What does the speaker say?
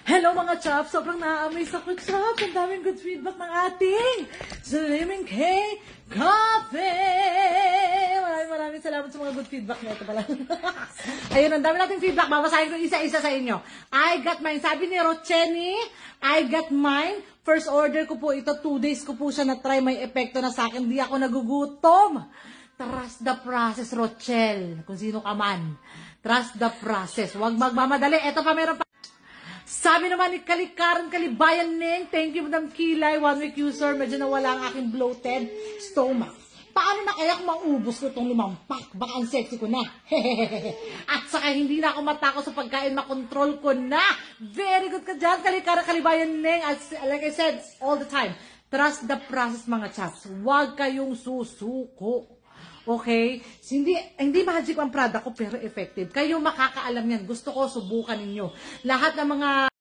Hello mga chops! Sobrang na-amaze ako, chops! Ang daming good feedback ng ating Slimming K Coffee! Maraming salamat sa mga good feedback nyo. Ito pala. Ayun, ang dami nating feedback. Babasahin ko isa-isa sa inyo. I got mine. Sabi ni Rocheni, I got mine. First order ko po ito. 2 days ko po siya na-try. May epekto na sa akin. Di ako nagugutom. Trust the process, Rochelle. Kung sino ka man. Trust the process. Huwag magmamadali. Ito pa, meron pa. Sabi naman ni Kalikaran Kalibayan Ning, thank you Madam Kilay, 1 week user, medyo nawala ang aking bloated stomach. Paano na kaya kung maubos ko itong 5 pack? Baka ang sexy ko na. At saka hindi na ako matakot sa pagkain, makontrol ko na. Very good ka dyan, Kalikaran Kalibayan Ning. Like I said all the time, trust the process mga chaps. Huwag kayong susuko. Okay? Hindi magic ang product ko pero effective. Kayo makakaalam yan. Gusto ko subukan ninyo. Lahat ng mga